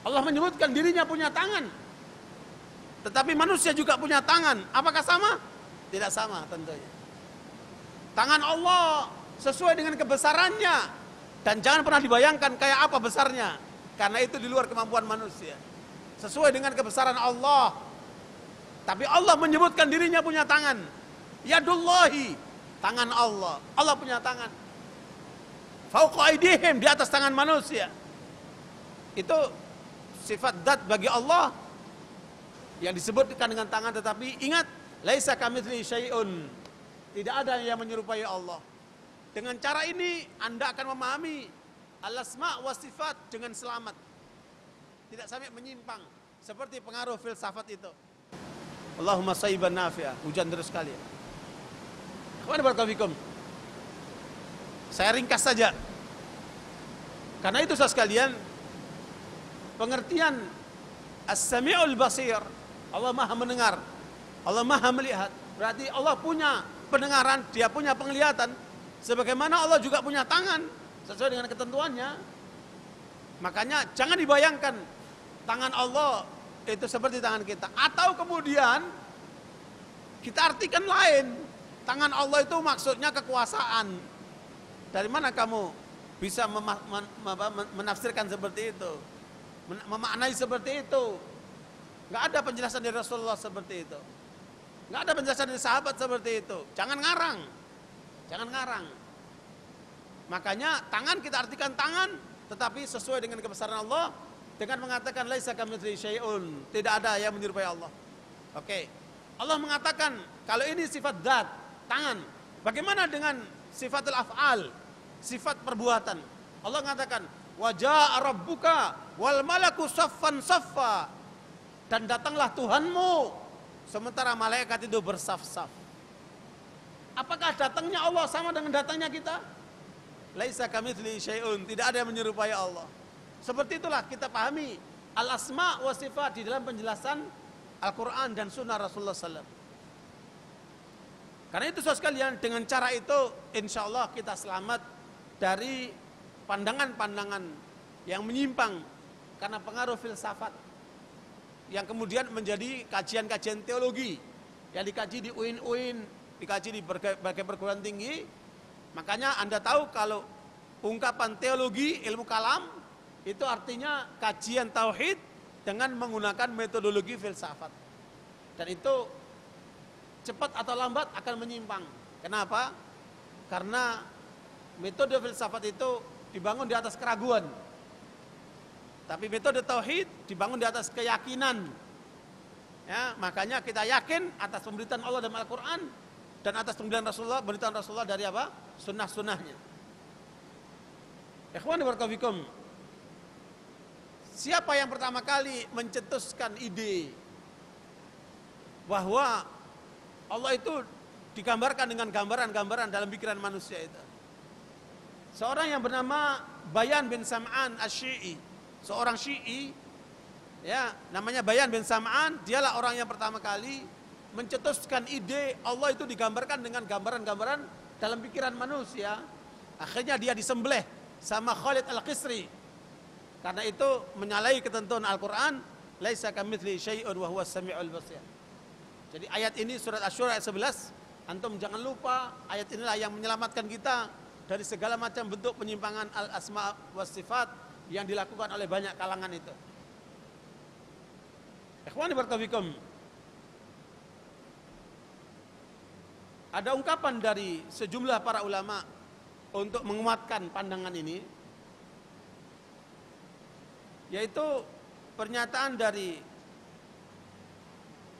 Allah menyebutkan dirinya punya tangan, tetapi manusia juga punya tangan. Apakah sama? Tidak sama tentunya. Tangan Allah sesuai dengan kebesarannya, dan jangan pernah dibayangkan kayak apa besarnya, karena itu di luar kemampuan manusia. Sesuai dengan kebesaran Allah. Tapi Allah menyebutkan dirinya punya tangan. Yadullahi, tangan Allah. Allah punya tangan. Fauqa aydihim, di atas tangan manusia. Itu sifat dzat bagi Allah yang disebutkan dengan tangan, tetapi ingat, laisa kamitslihi syai'un. Tidak ada yang menyerupai Allah. Dengan cara ini Anda akan memahami al-asma wa sifat dengan selamat. Tidak sampai menyimpang seperti pengaruh filsafat itu. Allahumma sayyiban nafi'ah, hujan terus sekali. Ikhwan barakallahu fikum. Saya ringkas saja. Karena itu saudara sekalian, pengertian as-sami'ul basir, Allah Maha mendengar, Allah Maha melihat. Berarti Allah punya pendengaran, Dia punya penglihatan, sebagaimana Allah juga punya tangan sesuai dengan ketentuannya. Makanya jangan dibayangkan tangan Allah itu seperti tangan kita, atau kemudian kita artikan lain. Tangan Allah itu maksudnya kekuasaan. Dari mana kamu bisa menafsirkan seperti itu, memaknai seperti itu? Nggak ada penjelasan dari Rasulullah seperti itu, nggak ada penjelasan dari sahabat seperti itu. Jangan ngarang, jangan ngarang. Makanya tangan kita artikan tangan, tetapi sesuai dengan kebesaran Allah, dengan mengatakan laisa kamitslihi syai'un, tidak ada yang menyerupai Allah. Oke. Allah mengatakan kalau ini sifat dzat, tangan. Bagaimana dengan sifatul af'al, sifat perbuatan? Allah mengatakan wa jaa rabbuka wal malaku saffan saffa, dan datanglah Tuhanmu sementara malaikat itu bersaf-saf. Apakah datangnya Allah sama dengan datangnya kita? Laisa kamitslihi syai'un, tidak ada yang menyerupai Allah. Seperti itulah kita pahami al-asma wa sifat di dalam penjelasan Al-Quran dan Sunnah Rasulullah SAW. Karena itu saudara sekalian, dengan cara itu insya Allah kita selamat dari pandangan-pandangan yang menyimpang karena pengaruh filsafat yang kemudian menjadi kajian-kajian teologi yang dikaji di UIN, dikaji di berbagai perguruan tinggi. Makanya Anda tahu kalau ungkapan teologi ilmu kalam itu artinya kajian tauhid dengan menggunakan metodologi filsafat. Dan itu cepat atau lambat akan menyimpang. Kenapa? Karena metode filsafat itu dibangun di atas keraguan. Tapi metode tauhid dibangun di atas keyakinan. Ya, makanya kita yakin atas pemberitaan Allah dalam Al-Quran dan atas pemberitaan Rasulullah dari apa? Sunnah-sunnahnya. Ikhwan barakallahu fikum. Siapa yang pertama kali mencetuskan ide bahwa Allah itu digambarkan dengan gambaran-gambaran dalam pikiran manusia itu? Seorang yang bernama Bayan bin Sam'an Asy-Syi'i, seorang Syi'i, ya, namanya Bayan bin Sam'an. Dialah orang yang pertama kali mencetuskan ide Allah itu digambarkan dengan gambaran-gambaran dalam pikiran manusia. Akhirnya dia disembelih sama Khalid Al-Qisri. Karena itu menyalahi ketentuan Al-Quran, laisa kamitslihi syai'un wa huwas sami'ul basir. Jadi ayat ini surat Asy-Syura ayat 11, antum jangan lupa ayat inilah yang menyelamatkan kita dari segala macam bentuk penyimpangan al-asma was sifat yang dilakukan oleh banyak kalangan itu. Ikhwani barakallahu fikum. Ada ungkapan dari sejumlah para ulama untuk menguatkan pandangan ini, yaitu pernyataan dari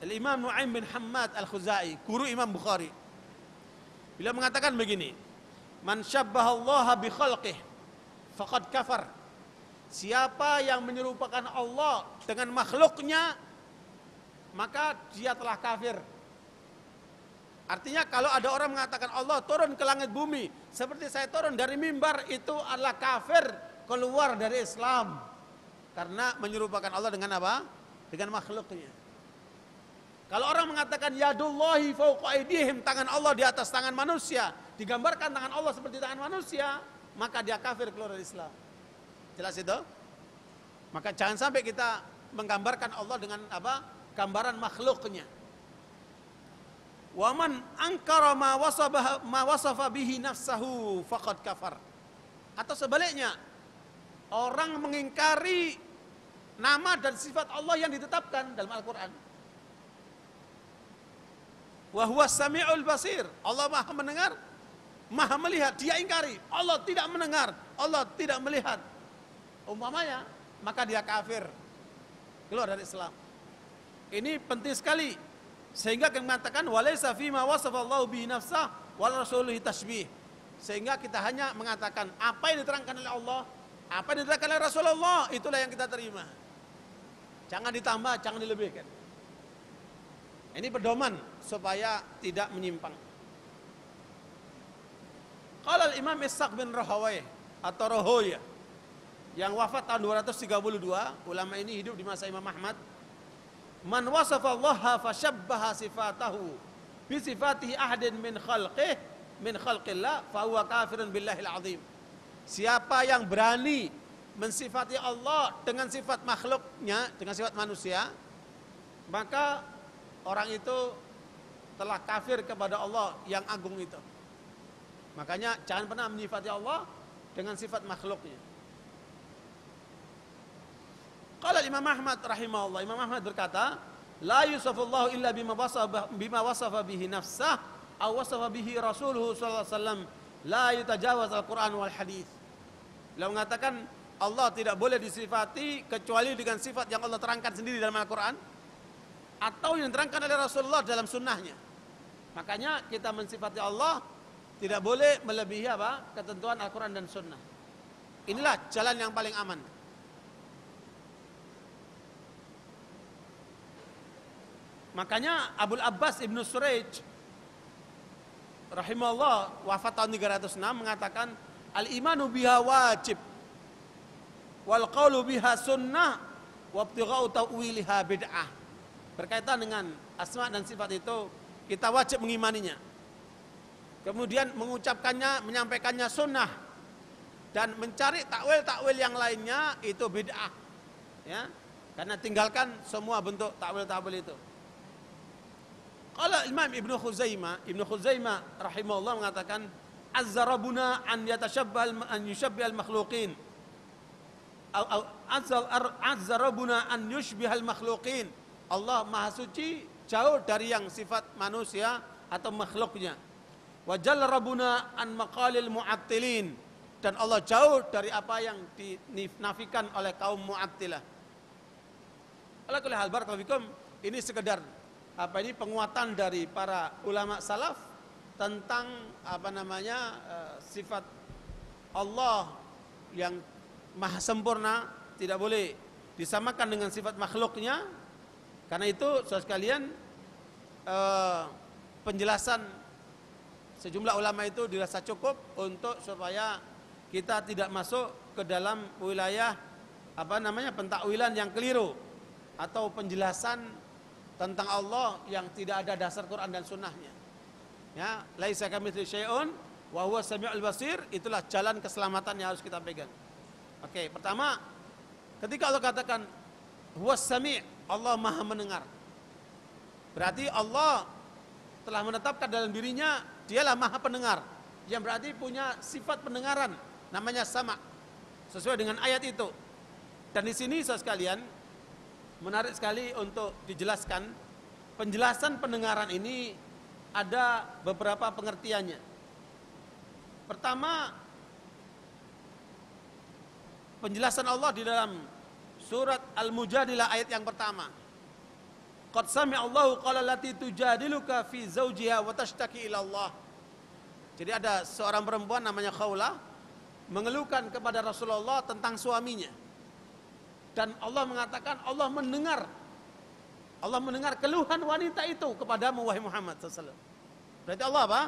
Imam Nu'aim bin Hammad Al-Khuzai, guru Imam Bukhari. Beliau mengatakan begini, man syabbahallaha bi khalqih faqad kafar. Siapa yang menyerupakan Allah dengan makhluknya, maka dia telah kafir. Artinya kalau ada orang mengatakan Allah turun ke langit bumi seperti saya turun dari mimbar, itu adalah kafir, keluar dari Islam. Karena menyerupakan Allah dengan apa? Dengan makhluknya. Kalau orang mengatakan yadullahi fawqa aydihim, tangan Allah di atas tangan manusia, digambarkan tangan Allah seperti tangan manusia, maka dia kafir, keluar dari Islam. Jelas itu? Maka jangan sampai kita menggambarkan Allah dengan apa? Gambaran makhluknya. Wa man ankara ma wasafa bihi nafsahu faqad kafar. Atau sebaliknya, orang mengingkari nama dan sifat Allah yang ditetapkan dalam Al-Qur'an. Wa huwas samiul basir. Allah Maha mendengar, Maha melihat. Dia ingkari, Allah tidak mendengar, Allah tidak melihat. Umpamanya, maka dia kafir, keluar dari Islam. Ini penting sekali. Sehingga kita mengatakan walaysa fima wasafallahu bihi nafsah wal rasuluhu tasbih. Sehingga kita hanya mengatakan apa yang diterangkan oleh Allah, apa yang diterangkan oleh Rasulullah, itulah yang kita terima. Jangan ditambah, jangan dilebihkan. Ini pedoman supaya tidak menyimpang. Qala al-Imam Ishaq bin Rahawayh atau Rahoyah yang wafat tahun 232, ulama ini hidup di masa Imam Ahmad. Man wasafa Allah fashabbaha sifatahu bi sifatihi ahadin min khalqillah fa huwa kafirun billahil azim. Siapa yang berani mensifati Allah dengan sifat makhluknya, dengan sifat manusia, maka orang itu telah kafir kepada Allah yang agung itu. Makanya jangan pernah menyifati Allah dengan sifat makhluknya. Qala Imam Ahmad rahimahullah, Imam Ahmad berkata, la yusafullahu illa bima wasafa bihi nafsah aw wasafa bihi rasuluhu sallallahu alaihi wasallam, la yutajawaz al-Qur'an wal hadis. Beliau mengatakan Allah tidak boleh disifati kecuali dengan sifat yang Allah terangkan sendiri dalam Al-Qur'an atau yang diterangkan oleh Rasulullah dalam sunnahnya. Makanya kita mensifati Allah tidak boleh melebihi apa? Ketentuan Al-Qur'an dan sunnah. Inilah jalan yang paling aman. Makanya Abul Abbas Ibnu Suraij rahimahullah wafat tahun 306 mengatakan al-imanu biha wajib wal qaulu biha sunnah wa ibtigha'u ta'wiliha bid'ah. Berkaitan dengan asma dan sifat itu kita wajib mengimaninya. Kemudian mengucapkannya, menyampaikannya sunnah, dan mencari takwil-takwil yang lainnya itu bid'ah. Ya, karena tinggalkan semua bentuk takwil-takwil itu. Qala Imam Ibnu Khuzaimah rahimahullah mengatakan azza rabbuna an yushabbihal makhluqin azza rabbuna an yushbihal makhluqin. Allah Maha Suci jauh dari yang sifat manusia atau makhluknya. Wa jalla rabbuna an maqalil mu'attilin, dan Allah jauh dari apa yang dinafikan oleh kaum mu'attilah. Ala kulli hal, barakallahu fikum, ini sekedar penguatan dari para ulama salaf tentang sifat Allah yang maha sempurna tidak boleh disamakan dengan sifat makhluknya. Karena itu saudara sekalian, penjelasan sejumlah ulama itu dirasa cukup untuk supaya kita tidak masuk ke dalam wilayah pentakwilan yang keliru atau penjelasan tentang Allah yang tidak ada dasar Quran dan sunnahnya. Ya, laisa kamitslihi syai'un wa huwas samiul basir, itulah jalan keselamatan yang harus kita pegang. Oke, pertama, ketika Allah katakan huwas sami', Allah Maha mendengar. Berarti Allah telah menetapkan dalam dirinya dialah Maha pendengar, yang berarti punya sifat pendengaran namanya sama, sesuai dengan ayat itu. Dan di sini saudara sekalian, menarik sekali untuk dijelaskan, penjelasan pendengaran ini ada beberapa pengertiannya. Pertama, penjelasan Allah di dalam surat Al-Mujadilah ayat yang pertama. Qad sami'a Allahu qala allati tujadiluka fi zawjiha wa tashtaki ila Allah. Jadi ada seorang perempuan namanya Khawlah mengeluhkan kepada Rasulullah tentang suaminya. Dan Allah mengatakan Allah mendengar keluhan wanita itu kepadamu wahai Muhammad SAW. Berarti Allah apa?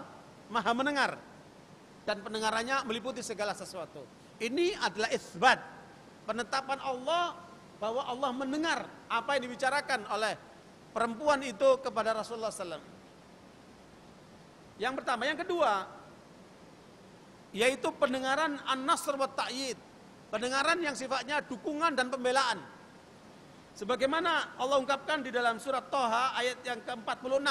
Maha mendengar. Dan pendengarannya meliputi segala sesuatu. Ini adalah isbat, penetapan Allah bahwa Allah mendengar apa yang dibicarakan oleh perempuan itu kepada Rasulullah SAW. Yang pertama, yang kedua, yaitu pendengaran an-nasr wa ta'yid, pendengaran yang sifatnya dukungan dan pembelaan. Sebagaimana Allah ungkapkan di dalam surat Thaha ayat yang ke-46.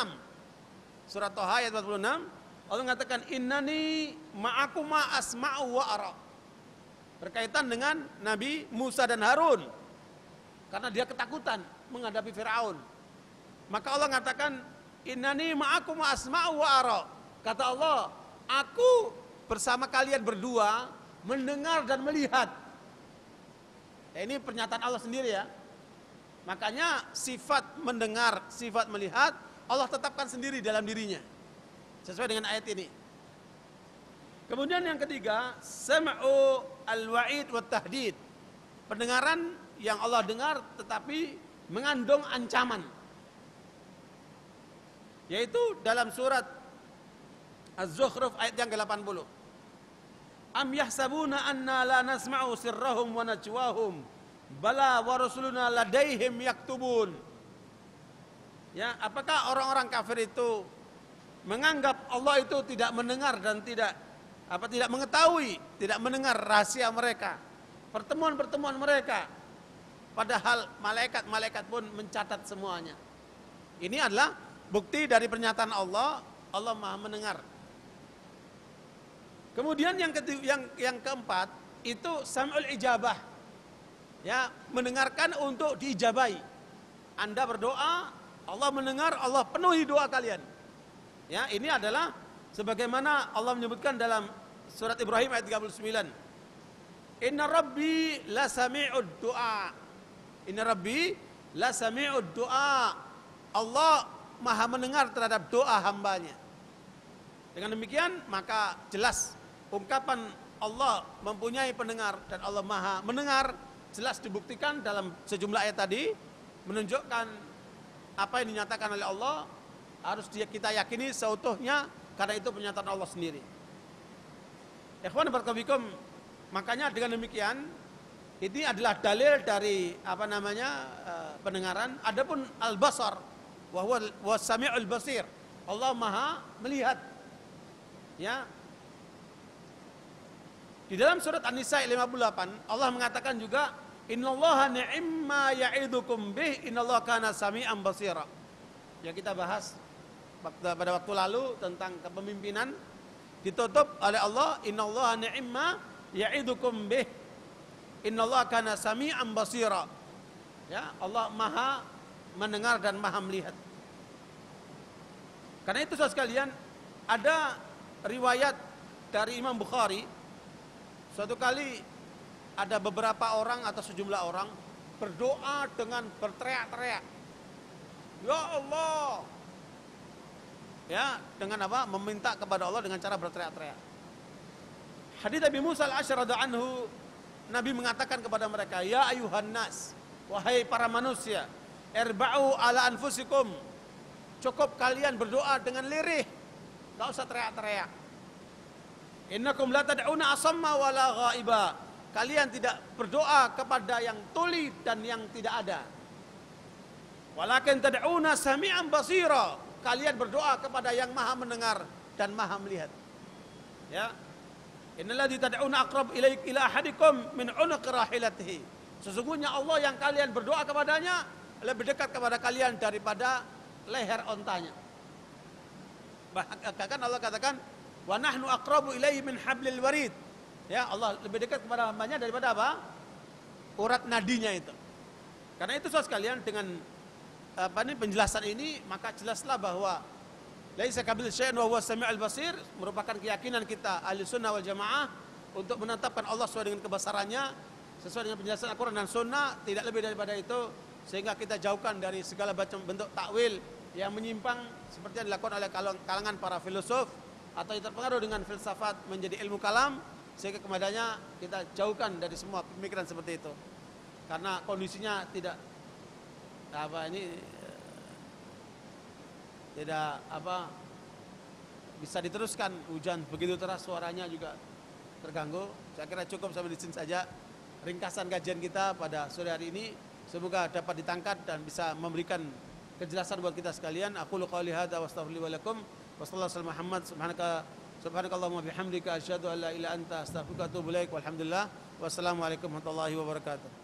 Surat Thaha ayat 46, Allah mengatakan innani ma'akuma asma'u wa ara. Berkaitan dengan Nabi Musa dan Harun. Karena dia ketakutan menghadapi Firaun. Maka Allah mengatakan innani ma'akuma asma'u wa ara. Kata Allah, aku bersama kalian berdua mendengar dan melihat. Ya, ini pernyataan Allah sendiri ya. Makanya sifat mendengar, sifat melihat Allah tetapkan sendiri dalam dirinya. Sesuai dengan ayat ini. Kemudian yang ketiga, sam'u al-wa'id wa tahdid. Pendengaran yang Allah dengar tetapi mengandung ancaman. Yaitu dalam surat Az-Zukhruf ayat yang ke-80. Am yahsabuna anna la nasma'u sirrahum wa najwahum bala wa rasuluna ladaihim yaktubun. Ya, apakah orang-orang kafir itu menganggap Allah itu tidak mendengar dan tidak mengetahui, tidak mendengar rahasia mereka, pertemuan-pertemuan mereka, padahal malaikat-malaikat pun mencatat semuanya. Ini adalah bukti dari pernyataan Allah, Allah Maha mendengar. Kemudian yang keempat itu sam'ul ijabah. Ya, mendengarkan untuk diijabahi. Anda berdoa, Allah mendengar, Allah penuhi doa kalian. Ya, ini adalah sebagaimana Allah menyebutkan dalam surat Ibrahim ayat 39. Inna rabbi la sami'ud du'a. Inna rabbi la sami'ud du'a. Allah Maha mendengar terhadap doa hambanya. Dengan demikian maka jelas ungkapan Allah mempunyai pendengar dan Allah Maha mendengar jelas dibuktikan dalam sejumlah ayat tadi, menunjukkan apa yang dinyatakan oleh Allah harus kita yakini seutuhnya karena itu pernyataan Allah sendiri. Ikhwan barakallahu, makanya dengan demikian ini adalah dalil dari pendengaran. Adapun al-basar wa huwa sami'ul basir, Allah Maha melihat. Ya. Di dalam surat An-Nisa 58 Allah mengatakan juga innallaha ni'ma ya'idukum bih innallaha kana sami'an basira. Ya, kita bahas pada waktu lalu tentang kepemimpinan ditutup oleh Allah innallaha ni'ma ya'idukum bih innallaha kana sami'an basira. Ya, Allah Maha mendengar dan Maha melihat. Karena itu saudara sekalian, ada riwayat dari Imam Bukhari. Suatu kali ada beberapa orang atau sejumlah orang berdoa dengan berteriak-teriak. Ya Allah. Ya, dengan apa? Meminta kepada Allah dengan cara berteriak-teriak. Hadits Nabi Musa al-Asy'ari radhiyallahu anhu, Nabi mengatakan kepada mereka, "Ya ayuhan nas, wahai para manusia, irba'u ala anfusikum." Cukup kalian berdoa dengan lirih. Enggak usah teriak-teriak. Innakum la tad'una asamma wala ghaiba. Kalian tidak berdoa kepada yang tuli dan yang tidak ada. Walakin tad'una sami'an basira. Kalian berdoa kepada yang Maha mendengar dan Maha melihat. Ya. Innalladzi tad'una aqrab ila ahadikum min 'unuqi rahilatihi. Sesungguhnya Allah yang kalian berdoa kepadanya lebih dekat kepada kalian daripada leher ontanya. Bahkan Allah katakan wa nahnu aqrabu ilaihi min hablil warid. Ya, Allah lebih dekat kepada hambanya daripada apa? Urat nadinya itu. Karena itu saudara sekalian, dengan penjelasan ini maka jelaslah bahwa laisa kabil syai'un wa huwa samiul basir merupakan keyakinan kita ahli sunnah wal jamaah untuk menetapkan Allah sesuai dengan kebesarannya, sesuai dengan penjelasan Al-Quran dan Sunnah, tidak lebih daripada itu, sehingga kita jauhkan dari segala macam bentuk takwil yang menyimpang seperti yang dilakukan oleh kalangan para filosof atau yang terpengaruh dengan filsafat menjadi ilmu kalam, sehingga kemudiannya kita jauhkan dari semua pemikiran seperti itu karena kondisinya tidak bisa diteruskan, hujan begitu deras suaranya juga terganggu. Saya kira cukup sampai di sini saja ringkasan kajian kita pada sore hari ini. Semoga dapat ditangkap dan bisa memberikan kejelasan buat kita sekalian. Aku qouli hadza wa astaghfirullahi wa lakum. Wa sallallahu alaihi Muhammad subhanakallahumma bihamdika asyhadu an la ilaha illa anta astaghfiruka wa atubu ilaik. Walhamdulillah. Wassalamualaikum warahmatullahi wabarakatuh.